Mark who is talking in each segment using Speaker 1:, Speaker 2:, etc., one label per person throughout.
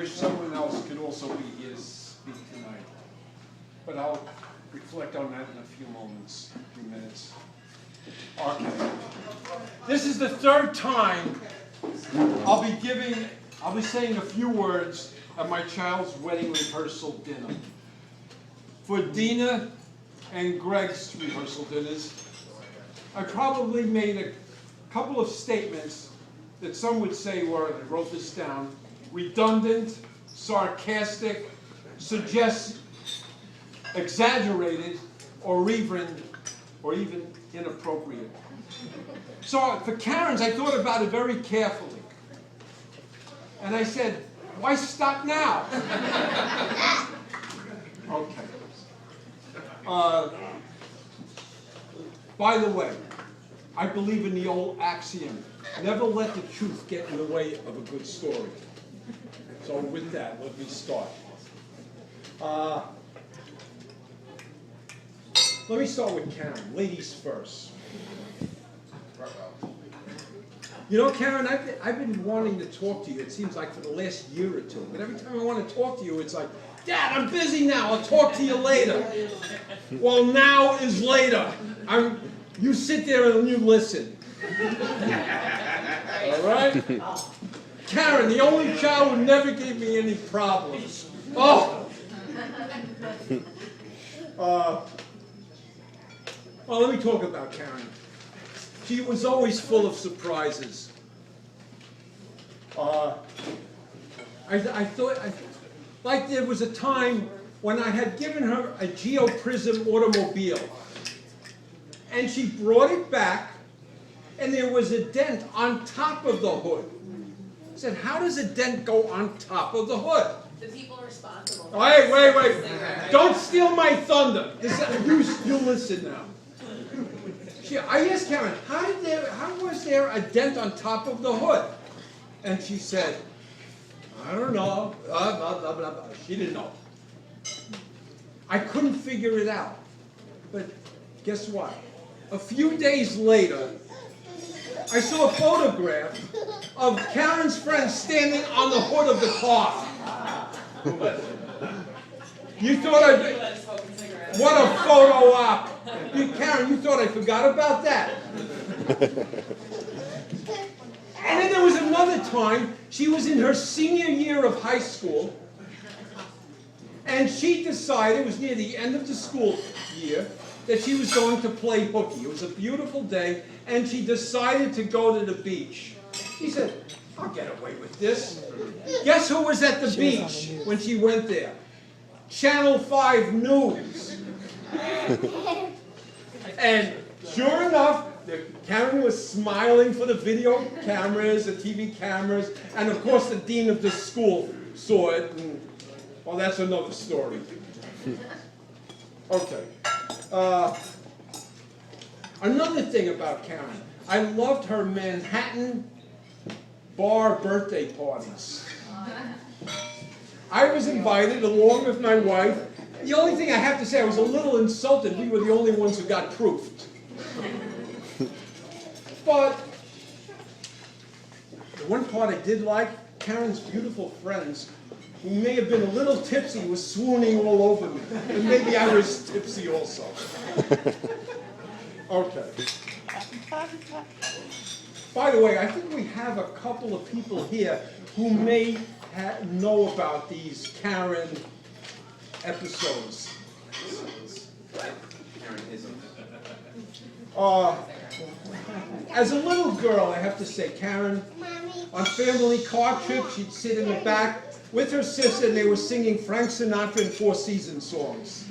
Speaker 1: wish someone else could also be here to speak tonight. But I'll reflect on that in a few minutes. Okay. This is the third time I'll be saying a few words at my child's wedding rehearsal dinner. For Dina and Greg's rehearsal dinners, I probably made a couple of statements that some would say were, I wrote this down, redundant, sarcastic, exaggerated, or even inappropriate. So for Karen's, I thought about it very carefully. And I said, why stop now? Okay. By the way, I believe in the old axiom, never let the truth get in the way of a good story. So with that, let me start. Let me start with Karen, ladies first. You know, Karen, I've been wanting to talk to you, it seems like for the last year or two. But every time I want to talk to you, it's like, Dad, I'm busy now, I'll talk to you later. Well, now is later. You sit there and you listen. All right? Karen, the only child who never gave me any problems. Oh! Well, let me talk about Karen. She was always full of surprises. I thought, like there was a time when I had given her a Geoprism automobile, and she brought it back, and there was a dent on top of the hood. I said, how does a dent go on top of the hood?
Speaker 2: The people responsible.
Speaker 1: Wait. Don't steal my thunder. You listen now. I asked Karen, how was there a dent on top of the hood? And she said, I don't know. Blah, blah, blah, blah. She didn't know. I couldn't figure it out. But guess what? A few days later, I saw a photograph of Karen's friend standing on the hood of the car. You thought what a photo op. Karen, you thought I forgot about that. And then there was another time, she was in her senior year of high school, and she decided, it was near the end of the school year, that she was going to play hooky. It was a beautiful day, and she decided to go to the beach. She said, I'll get away with this. Guess who was at the beach when she went there? Channel 5 News. And sure enough, Karen was smiling for the video cameras, the TV cameras, and of course the dean of the school saw it, and, well, that's another story. Okay. Another thing about Karen, I loved her Manhattan bar birthday parties. I was invited along with my wife. The only thing I have to say, I was a little insulted. We were the only ones who got proofed. But the one part I did like, Karen's beautiful friends, who may have been a little tipsy, was swooning all over me. And maybe I was tipsy also. Okay. By the way, I think we have a couple of people here who may know about these Karen episodes. As a little girl, I have to say, Karen, on family car trips, she'd sit in the back with her sister, and they were singing Frank Sinatra and Four Seasons songs.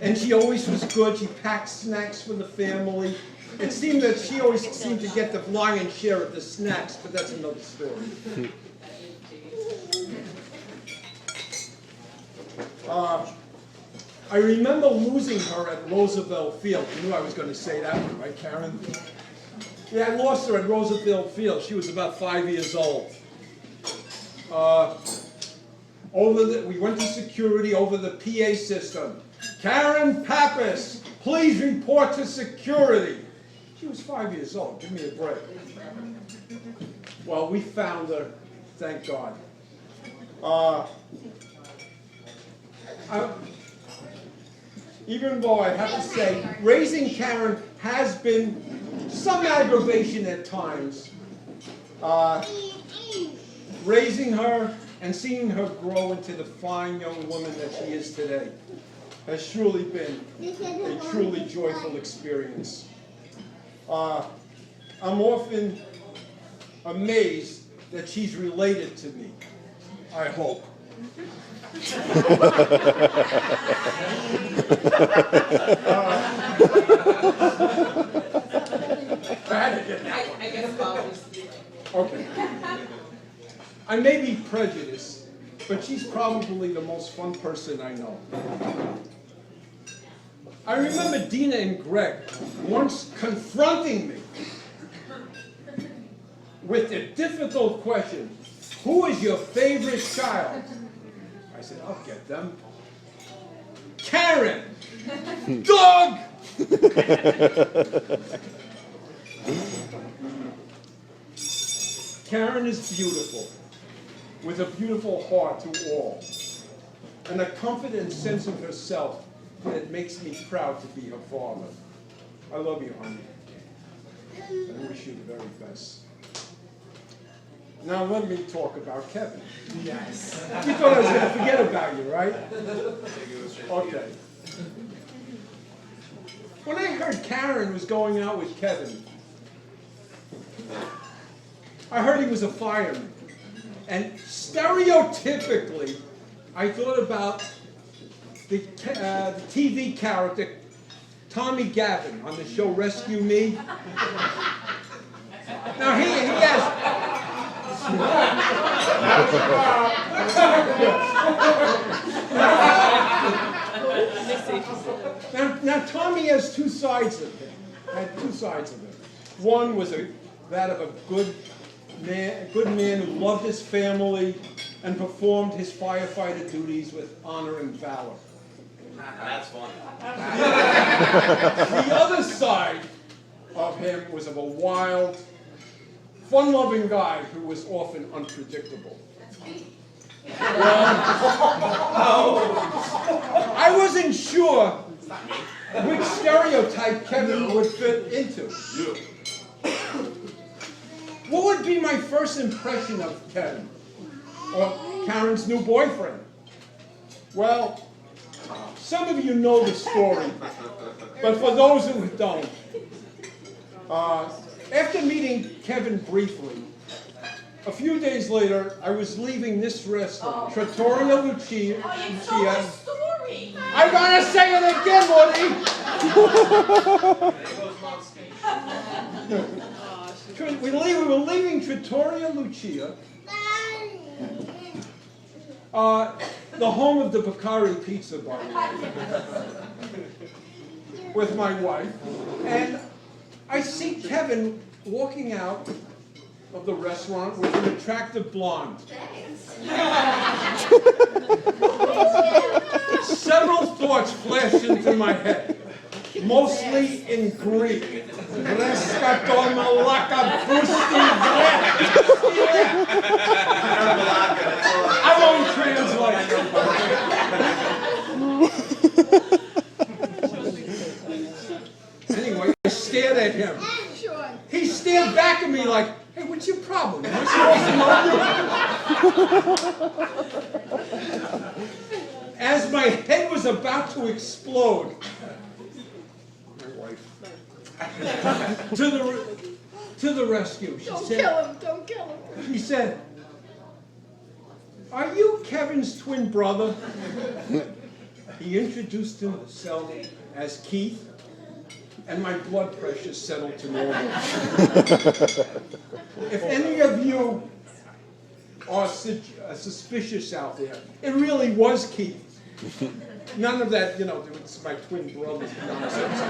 Speaker 1: And she always was good. She packed snacks for the family. It seemed that she always seemed to get the lion's share of the snacks, but that's another story. I remember losing her at Roosevelt Field. You knew I was going to say that one, right, Karen? Yeah, I lost her at Roosevelt Field. She was about 5 years old. We went to security over the PA system. Karen Pappas, please report to security. She was 5 years old. Give me a break. Well, we found her thank God. Even though I have to say, raising Karen has been some aggravation at times. Raising her and seeing her grow into the fine young woman that she is today has truly been a truly joyful experience. I'm often amazed that she's related to me, I hope.
Speaker 2: I guess Bob was.
Speaker 1: Okay. I may be prejudiced, but she's probably the most fun person I know. I remember Dina and Greg once confronting me with the difficult question, who is your favorite child? I said, I'll get them. Karen! Dog! Karen is beautiful, with a beautiful heart to all, and a comfort and sense of herself that makes me proud to be her father. I love you, honey. I wish you the very best. Now let me talk about Kevin. Yes. You thought I was going to forget about you, right? Okay. When I heard Karen was going out with Kevin, I heard he was a fireman. And stereotypically, I thought about the TV character Tommy Gavin on the show Rescue Me. Now he has... Now Tommy has two sides of him. Had two sides of him. One was that of a good man who loved his family and performed his firefighter duties with honor and valor.
Speaker 3: That's funny.
Speaker 1: The other side of him was of a wild, fun-loving guy who was often unpredictable. I wasn't sure which stereotype Kevin would fit into. What would be my first impression of Kevin, or Karen's new boyfriend? Well, some of you know the story, but for those who don't, after meeting Kevin briefly, a few days later, I was leaving this restaurant, Trattoria Lucia.
Speaker 2: Oh, you told my story.
Speaker 1: I'm gonna say it again, Woody. We were leaving Trattoria Lucia, the home of the Baccari Pizza, by the way, with my wife, and I see Kevin walking out of the restaurant with an attractive blonde. Several thoughts flashed into my head, mostly in Greek. I won't translate. Anyway, I stared at him. He stared back at me like, hey, what's your problem? Am I supposed to know you? As my head was about to explode, my wife, to the rescue, she said,
Speaker 4: Don't kill him.
Speaker 1: She said, are you Kevin's twin brother? He introduced himself as Keith, and my blood pressure settled to normal. If any of you are suspicious out there, it really was Keith. None of that, it's my twin brother's nonsense.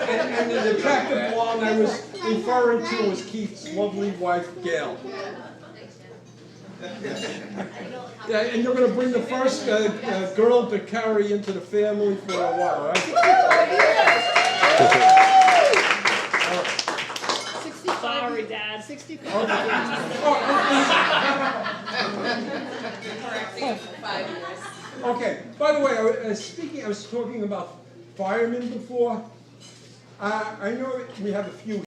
Speaker 1: And the attractive blonde I was referring to was Keith's lovely wife, Gail. Yeah, and you're going to bring the first girl to carry into the family for a while, right?
Speaker 4: 65 Sorry, Dad, 65.
Speaker 2: Correcting it for 5 years.
Speaker 1: Okay, by the way, I was talking about firemen before. I know we have a few